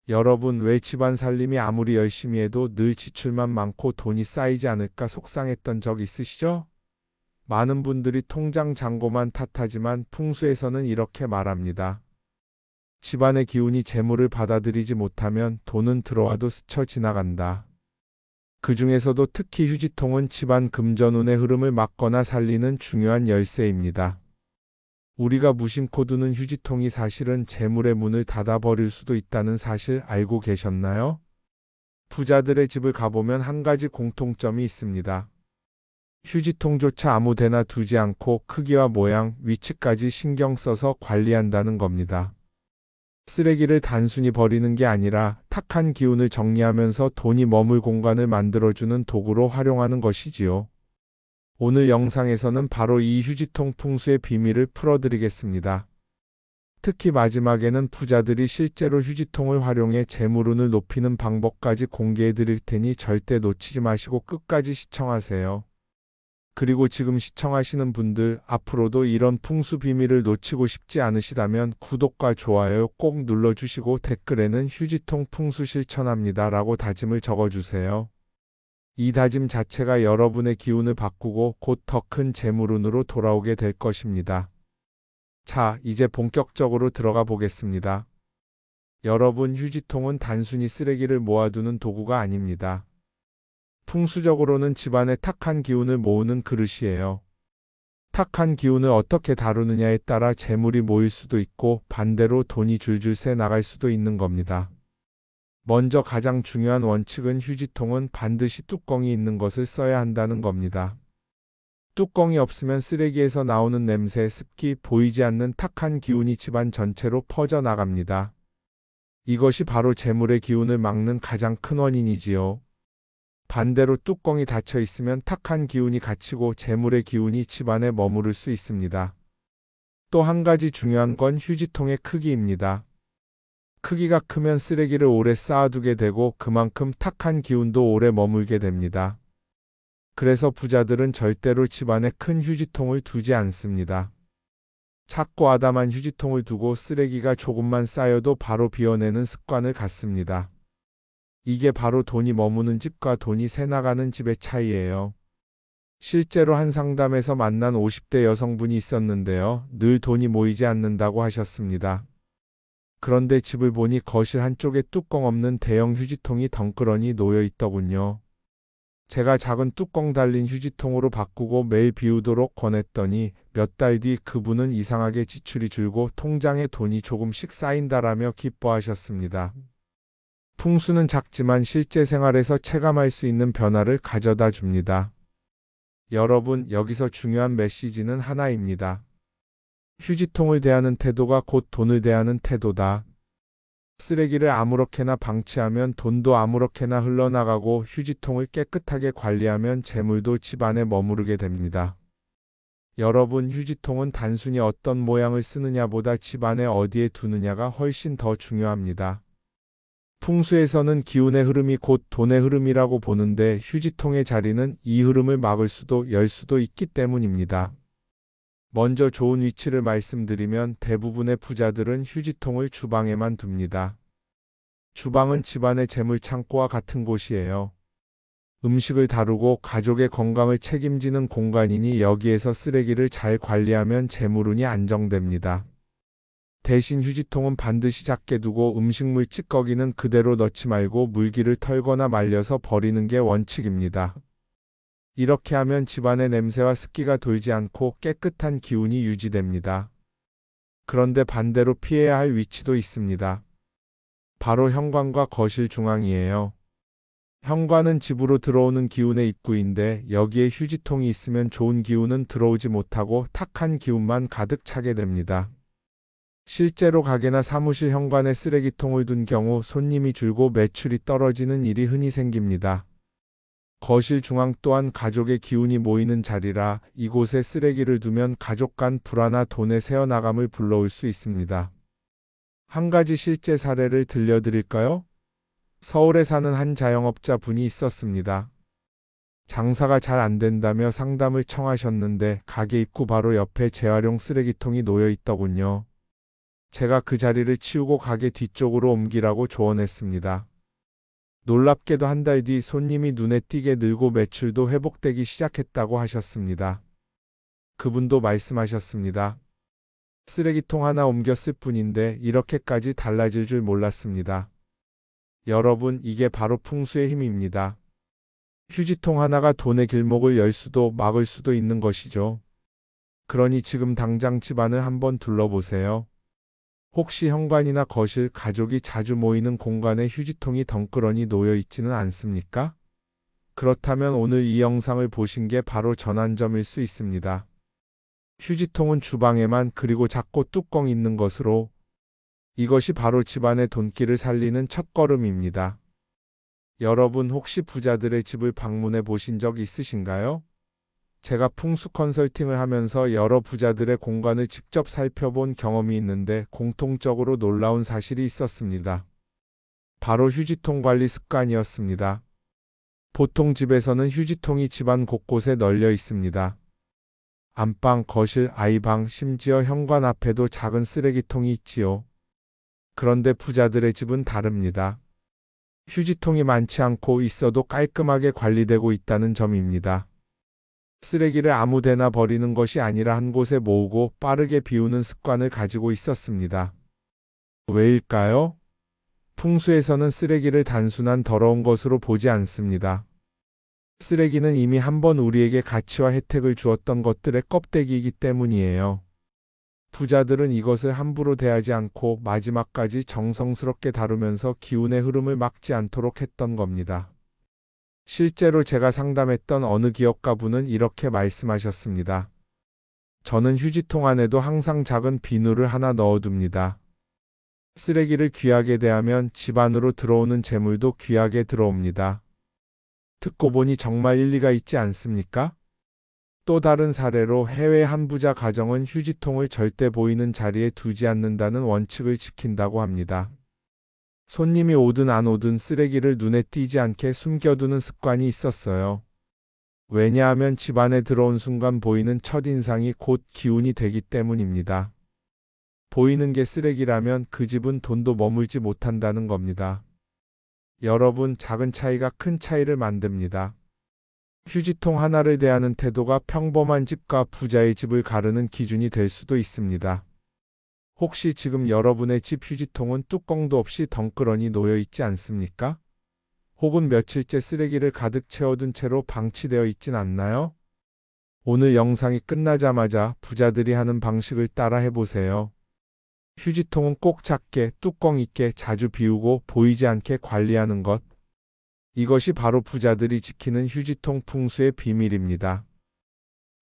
여러분, 왜 집안 살림이 아무리 열심히 해도 늘 지출만 많고 돈이 쌓이지 않을까 속상했던 적 있으시죠? 많은 분들이 통장 잔고만 탓하지만 풍수에서는 이렇게 말합니다. 집안의 기운이 재물을 받아들이지 못하면 돈은 들어와도 스쳐 지나간다. 그 중에서도 특히 휴지통은 집안 금전운의 흐름을 막거나 살리는 중요한 열쇠입니다. 우리가 무심코 두는 휴지통이 사실은 재물의 문을 닫아버릴 수도 있다는 사실 알고 계셨나요? 부자들의 집을 가보면 한 가지 공통점이 있습니다. 휴지통조차 아무 데나 두지 않고 크기와 모양, 위치까지 신경 써서 관리한다는 겁니다. 쓰레기를 단순히 버리는 게 아니라 탁한 기운을 정리하면서 돈이 머물 공간을 만들어주는 도구로 활용하는 것이지요. 오늘 영상에서는 바로 이 휴지통 풍수의 비밀을 풀어드리겠습니다. 특히 마지막에는 부자들이 실제로 휴지통을 활용해 재물운을 높이는 방법까지 공개해 드릴 테니 절대 놓치지 마시고 끝까지 시청하세요. 그리고 지금 시청하시는 분들, 앞으로도 이런 풍수 비밀을 놓치고 싶지 않으시다면 구독과 좋아요 꼭 눌러주시고 댓글에는 휴지통 풍수 실천합니다 라고 다짐을 적어주세요. 이 다짐 자체가 여러분의 기운을 바꾸고 곧 더 큰 재물운으로 돌아오게 될 것입니다. 자, 이제 본격적으로 들어가 보겠습니다. 여러분, 휴지통은 단순히 쓰레기를 모아두는 도구가 아닙니다. 풍수적으로는 집안의 탁한 기운을 모으는 그릇이에요. 탁한 기운을 어떻게 다루느냐에 따라 재물이 모일 수도 있고 반대로 돈이 줄줄 새 나갈 수도 있는 겁니다. 먼저 가장 중요한 원칙은 휴지통은 반드시 뚜껑이 있는 것을 써야 한다는 겁니다. 뚜껑이 없으면 쓰레기에서 나오는 냄새, 습기, 보이지 않는 탁한 기운이 집안 전체로 퍼져나갑니다. 이것이 바로 재물의 기운을 막는 가장 큰 원인이지요. 반대로 뚜껑이 닫혀 있으면 탁한 기운이 갇히고 재물의 기운이 집안에 머무를 수 있습니다. 또 한 가지 중요한 건 휴지통의 크기입니다. 크기가 크면 쓰레기를 오래 쌓아두게 되고 그만큼 탁한 기운도 오래 머물게 됩니다. 그래서 부자들은 절대로 집안에 큰 휴지통을 두지 않습니다. 작고 아담한 휴지통을 두고 쓰레기가 조금만 쌓여도 바로 비워내는 습관을 갖습니다. 이게 바로 돈이 머무는 집과 돈이 새 나가는 집의 차이예요. 실제로 한 상담에서 만난 50대 여성분이 있었는데요. 늘 돈이 모이지 않는다고 하셨습니다. 그런데 집을 보니 거실 한쪽에 뚜껑 없는 대형 휴지통이 덩그러니 놓여 있더군요. 제가 작은 뚜껑 달린 휴지통으로 바꾸고 매일 비우도록 권했더니 몇 달 뒤 그분은 이상하게 지출이 줄고 통장에 돈이 조금씩 쌓인다라며 기뻐하셨습니다. 풍수는 작지만 실제 생활에서 체감할 수 있는 변화를 가져다 줍니다. 여러분, 여기서 중요한 메시지는 하나입니다. 휴지통을 대하는 태도가 곧 돈을 대하는 태도다. 쓰레기를 아무렇게나 방치하면 돈도 아무렇게나 흘러나가고 휴지통을 깨끗하게 관리하면 재물도 집 안에 머무르게 됩니다. 여러분, 휴지통은 단순히 어떤 모양을 쓰느냐보다 집 안에 어디에 두느냐가 훨씬 더 중요합니다. 풍수에서는 기운의 흐름이 곧 돈의 흐름이라고 보는데 휴지통의 자리는 이 흐름을 막을 수도 열 수도 있기 때문입니다. 먼저 좋은 위치를 말씀드리면 대부분의 부자들은 휴지통을 주방에만 둡니다. 주방은 집안의 재물 창고와 같은 곳이에요. 음식을 다루고 가족의 건강을 책임지는 공간이니 여기에서 쓰레기를 잘 관리하면 재물운이 안정됩니다. 대신 휴지통은 반드시 작게 두고 음식물 찌꺼기는 그대로 넣지 말고 물기를 털거나 말려서 버리는 게 원칙입니다. 이렇게 하면 집안의 냄새와 습기가 돌지 않고 깨끗한 기운이 유지됩니다. 그런데 반대로 피해야 할 위치도 있습니다. 바로 현관과 거실 중앙이에요. 현관은 집으로 들어오는 기운의 입구인데 여기에 휴지통이 있으면 좋은 기운은 들어오지 못하고 탁한 기운만 가득 차게 됩니다. 실제로 가게나 사무실 현관에 쓰레기통을 둔 경우 손님이 줄고 매출이 떨어지는 일이 흔히 생깁니다. 거실 중앙 또한 가족의 기운이 모이는 자리라 이곳에 쓰레기를 두면 가족 간 불화나 돈의 새어나감을 불러올 수 있습니다. 한 가지 실제 사례를 들려드릴까요? 서울에 사는 한 자영업자 분이 있었습니다. 장사가 잘 안 된다며 상담을 청하셨는데 가게 입구 바로 옆에 재활용 쓰레기통이 놓여 있더군요. 제가 그 자리를 치우고 가게 뒤쪽으로 옮기라고 조언했습니다. 놀랍게도 한 달 뒤 손님이 눈에 띄게 늘고 매출도 회복되기 시작했다고 하셨습니다. 그분도 말씀하셨습니다. 쓰레기통 하나 옮겼을 뿐인데 이렇게까지 달라질 줄 몰랐습니다. 여러분, 이게 바로 풍수의 힘입니다. 휴지통 하나가 돈의 길목을 열 수도 막을 수도 있는 것이죠. 그러니 지금 당장 집안을 한번 둘러보세요. 혹시 현관이나 거실, 가족이 자주 모이는 공간에 휴지통이 덩그러니 놓여 있지는 않습니까? 그렇다면 오늘 이 영상을 보신 게 바로 전환점일 수 있습니다. 휴지통은 주방에만 그리고 작고 뚜껑 있는 것으로 이것이 바로 집안의 돈길을 살리는 첫걸음입니다. 여러분 혹시 부자들의 집을 방문해 보신 적 있으신가요? 제가 풍수 컨설팅을 하면서 여러 부자들의 공간을 직접 살펴본 경험이 있는데 공통적으로 놀라운 사실이 있었습니다. 바로 휴지통 관리 습관이었습니다. 보통 집에서는 휴지통이 집안 곳곳에 널려 있습니다. 안방, 거실, 아이방, 심지어 현관 앞에도 작은 쓰레기통이 있지요. 그런데 부자들의 집은 다릅니다. 휴지통이 많지 않고 있어도 깔끔하게 관리되고 있다는 점입니다. 쓰레기를 아무데나 버리는 것이 아니라 한 곳에 모으고 빠르게 비우는 습관을 가지고 있었습니다. 왜일까요? 풍수에서는 쓰레기를 단순한 더러운 것으로 보지 않습니다. 쓰레기는 이미 한번 우리에게 가치와 혜택을 주었던 것들의 껍데기이기 때문이에요. 부자들은 이것을 함부로 대하지 않고 마지막까지 정성스럽게 다루면서 기운의 흐름을 막지 않도록 했던 겁니다. 실제로 제가 상담했던 어느 기업가 분은 이렇게 말씀하셨습니다. 저는 휴지통 안에도 항상 작은 비누를 하나 넣어둡니다. 쓰레기를 귀하게 대하면 집 안으로 들어오는 재물도 귀하게 들어옵니다. 듣고 보니 정말 일리가 있지 않습니까? 또 다른 사례로 해외 한 부자 가정은 휴지통을 절대 보이는 자리에 두지 않는다는 원칙을 지킨다고 합니다. 손님이 오든 안 오든 쓰레기를 눈에 띄지 않게 숨겨두는 습관이 있었어요. 왜냐하면 집안에 들어온 순간 보이는 첫인상이 곧 기운이 되기 때문입니다. 보이는 게 쓰레기라면 그 집은 돈도 머물지 못한다는 겁니다. 여러분, 작은 차이가 큰 차이를 만듭니다. 휴지통 하나를 대하는 태도가 평범한 집과 부자의 집을 가르는 기준이 될 수도 있습니다. 혹시 지금 여러분의 집 휴지통은 뚜껑도 없이 덩그러니 놓여 있지 않습니까? 혹은 며칠째 쓰레기를 가득 채워둔 채로 방치되어 있진 않나요? 오늘 영상이 끝나자마자 부자들이 하는 방식을 따라 해보세요. 휴지통은 꼭 작게, 뚜껑 있게 자주 비우고 보이지 않게 관리하는 것. 이것이 바로 부자들이 지키는 휴지통 풍수의 비밀입니다.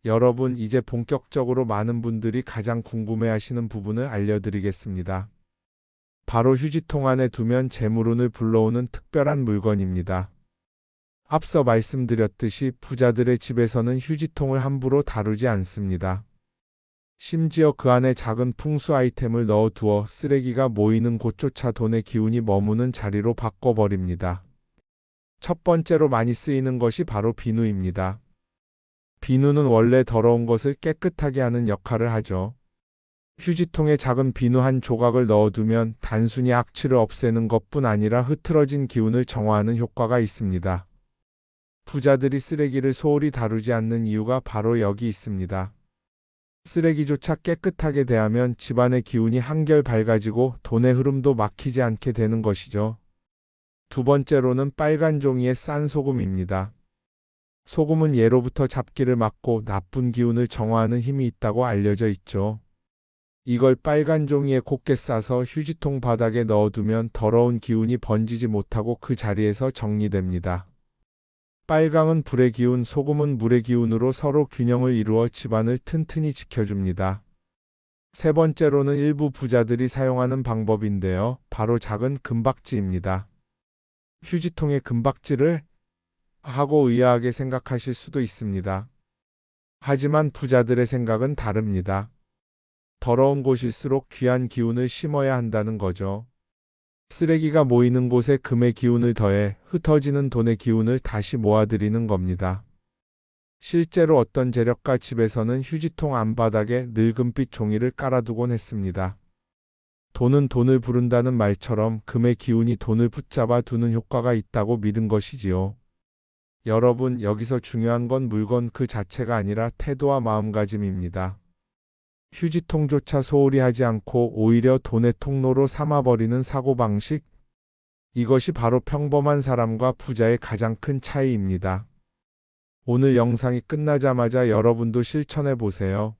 여러분, 이제 본격적으로 많은 분들이 가장 궁금해하시는 부분을 알려드리겠습니다. 바로 휴지통 안에 두면 재물운을 불러오는 특별한 물건입니다. 앞서 말씀드렸듯이 부자들의 집에서는 휴지통을 함부로 다루지 않습니다. 심지어 그 안에 작은 풍수 아이템을 넣어두어 쓰레기가 모이는 곳조차 돈의 기운이 머무는 자리로 바꿔버립니다. 첫 번째로 많이 쓰이는 것이 바로 비누입니다. 비누는 원래 더러운 것을 깨끗하게 하는 역할을 하죠. 휴지통에 작은 비누 한 조각을 넣어두면 단순히 악취를 없애는 것뿐 아니라 흐트러진 기운을 정화하는 효과가 있습니다. 부자들이 쓰레기를 소홀히 다루지 않는 이유가 바로 여기 있습니다. 쓰레기조차 깨끗하게 대하면 집안의 기운이 한결 밝아지고 돈의 흐름도 막히지 않게 되는 것이죠. 두 번째로는 빨간 종이에 싼 소금입니다. 소금은 예로부터 잡기를 막고 나쁜 기운을 정화하는 힘이 있다고 알려져 있죠. 이걸 빨간 종이에 곱게 싸서 휴지통 바닥에 넣어두면 더러운 기운이 번지지 못하고 그 자리에서 정리됩니다. 빨강은 불의 기운, 소금은 물의 기운으로 서로 균형을 이루어 집안을 튼튼히 지켜줍니다. 세 번째로는 일부 부자들이 사용하는 방법인데요. 바로 작은 금박지입니다. 휴지통에 금박지를 하고 의아하게 생각하실 수도 있습니다. 하지만 부자들의 생각은 다릅니다. 더러운 곳일수록 귀한 기운을 심어야 한다는 거죠. 쓰레기가 모이는 곳에 금의 기운을 더해 흩어지는 돈의 기운을 다시 모아들이는 겁니다. 실제로 어떤 재력가 집에서는 휴지통 안바닥에 늙은빛 종이를 깔아두곤 했습니다. 돈은 돈을 부른다는 말처럼 금의 기운이 돈을 붙잡아 두는 효과가 있다고 믿은 것이지요. 여러분, 여기서 중요한 건 물건 그 자체가 아니라 태도와 마음가짐입니다. 휴지통조차 소홀히 하지 않고 오히려 돈의 통로로 삼아버리는 사고방식. 이것이 바로 평범한 사람과 부자의 가장 큰 차이입니다. 오늘 영상이 끝나자마자 여러분도 실천해 보세요.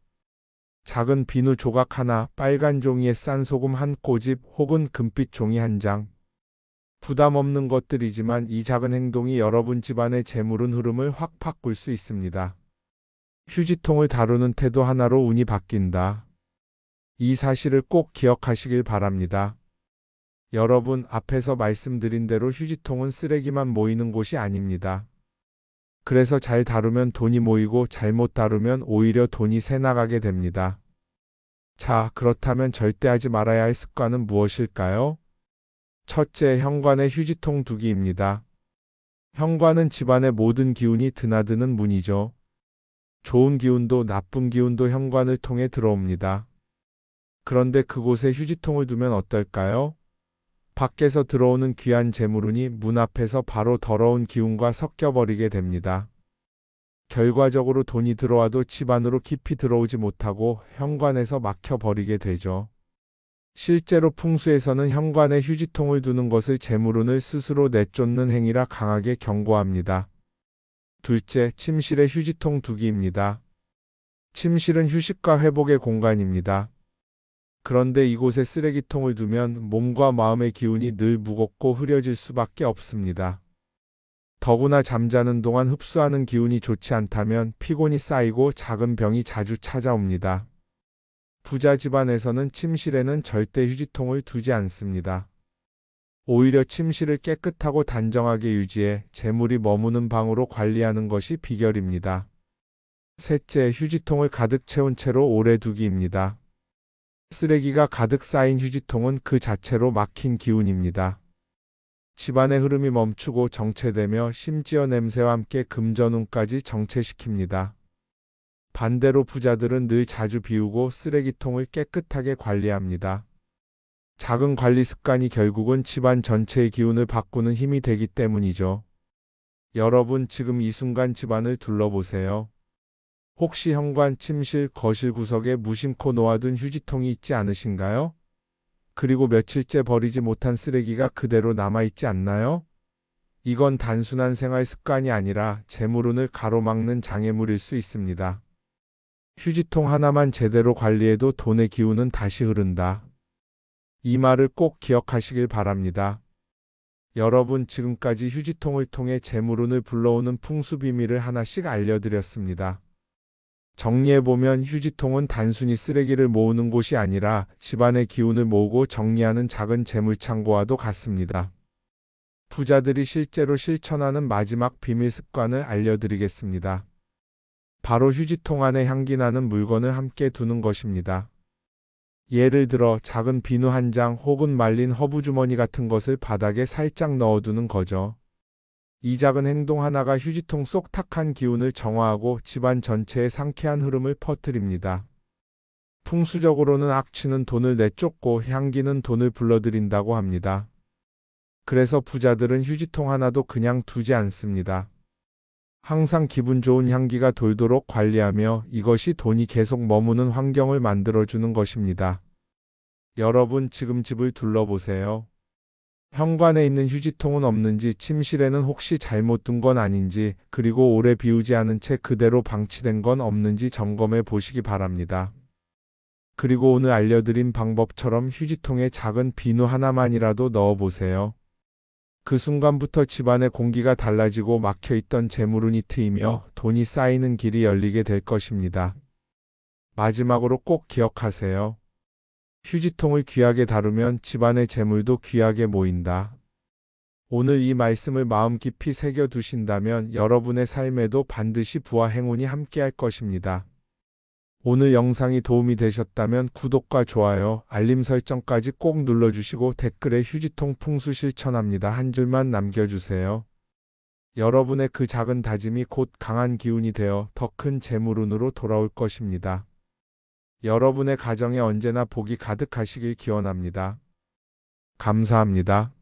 작은 비누 조각 하나, 빨간 종이에 싼 소금 한 꼬집 혹은 금빛 종이 한 장. 부담 없는 것들이지만 이 작은 행동이 여러분 집안의 재물운 흐름을 확 바꿀 수 있습니다. 휴지통을 다루는 태도 하나로 운이 바뀐다. 이 사실을 꼭 기억하시길 바랍니다. 여러분, 앞에서 말씀드린 대로 휴지통은 쓰레기만 모이는 곳이 아닙니다. 그래서 잘 다루면 돈이 모이고 잘못 다루면 오히려 돈이 새 나가게 됩니다. 자, 그렇다면 절대 하지 말아야 할 습관은 무엇일까요? 첫째, 현관에 휴지통 두기입니다. 현관은 집안의 모든 기운이 드나드는 문이죠. 좋은 기운도 나쁜 기운도 현관을 통해 들어옵니다. 그런데 그곳에 휴지통을 두면 어떨까요? 밖에서 들어오는 귀한 재물운이 문 앞에서 바로 더러운 기운과 섞여버리게 됩니다. 결과적으로 돈이 들어와도 집 안으로 깊이 들어오지 못하고 현관에서 막혀버리게 되죠. 실제로 풍수에서는 현관에 휴지통을 두는 것을 재물운을 스스로 내쫓는 행위라 강하게 경고합니다. 둘째, 침실에 휴지통 두기입니다. 침실은 휴식과 회복의 공간입니다. 그런데 이곳에 쓰레기통을 두면 몸과 마음의 기운이 늘 무겁고 흐려질 수밖에 없습니다. 더구나 잠자는 동안 흡수하는 기운이 좋지 않다면 피곤이 쌓이고 작은 병이 자주 찾아옵니다. 부자 집안에서는 침실에는 절대 휴지통을 두지 않습니다. 오히려 침실을 깨끗하고 단정하게 유지해 재물이 머무는 방으로 관리하는 것이 비결입니다. 셋째, 휴지통을 가득 채운 채로 오래 두기입니다. 쓰레기가 가득 쌓인 휴지통은 그 자체로 막힌 기운입니다. 집안의 흐름이 멈추고 정체되며 심지어 냄새와 함께 금전운까지 정체시킵니다. 반대로 부자들은 늘 자주 비우고 쓰레기통을 깨끗하게 관리합니다. 작은 관리 습관이 결국은 집안 전체의 기운을 바꾸는 힘이 되기 때문이죠. 여러분, 지금 이 순간 집안을 둘러보세요. 혹시 현관, 침실, 거실 구석에 무심코 놓아둔 휴지통이 있지 않으신가요? 그리고 며칠째 버리지 못한 쓰레기가 그대로 남아있지 않나요? 이건 단순한 생활 습관이 아니라 재물운을 가로막는 장애물일 수 있습니다. 휴지통 하나만 제대로 관리해도 돈의 기운은 다시 흐른다. 이 말을 꼭 기억하시길 바랍니다. 여러분, 지금까지 휴지통을 통해 재물운을 불러오는 풍수 비밀을 하나씩 알려드렸습니다. 정리해보면 휴지통은 단순히 쓰레기를 모으는 곳이 아니라 집안의 기운을 모으고 정리하는 작은 재물창고와도 같습니다. 부자들이 실제로 실천하는 마지막 비밀 습관을 알려드리겠습니다. 바로 휴지통 안에 향기 나는 물건을 함께 두는 것입니다. 예를 들어 작은 비누 한 장 혹은 말린 허브 주머니 같은 것을 바닥에 살짝 넣어두는 거죠. 이 작은 행동 하나가 휴지통 속 탁한 기운을 정화하고 집안 전체에 상쾌한 흐름을 퍼뜨립니다. 풍수적으로는 악취는 돈을 내쫓고 향기는 돈을 불러들인다고 합니다. 그래서 부자들은 휴지통 하나도 그냥 두지 않습니다. 항상 기분 좋은 향기가 돌도록 관리하며 이것이 돈이 계속 머무는 환경을 만들어주는 것입니다. 여러분, 지금 집을 둘러보세요. 현관에 있는 휴지통은 없는지, 침실에는 혹시 잘못 둔 건 아닌지, 그리고 오래 비우지 않은 채 그대로 방치된 건 없는지 점검해 보시기 바랍니다. 그리고 오늘 알려드린 방법처럼 휴지통에 작은 비누 하나만이라도 넣어보세요. 그 순간부터 집안의 공기가 달라지고 막혀있던 재물운이 트이며 돈이 쌓이는 길이 열리게 될 것입니다. 마지막으로 꼭 기억하세요. 휴지통을 귀하게 다루면 집안의 재물도 귀하게 모인다. 오늘 이 말씀을 마음 깊이 새겨두신다면 여러분의 삶에도 반드시 부와 행운이 함께할 것입니다. 오늘 영상이 도움이 되셨다면 구독과 좋아요, 알림 설정까지 꼭 눌러주시고 댓글에 휴지통 풍수 실천합니다 한 줄만 남겨주세요. 여러분의 그 작은 다짐이 곧 강한 기운이 되어 더 큰 재물운으로 돌아올 것입니다. 여러분의 가정에 언제나 복이 가득하시길 기원합니다. 감사합니다.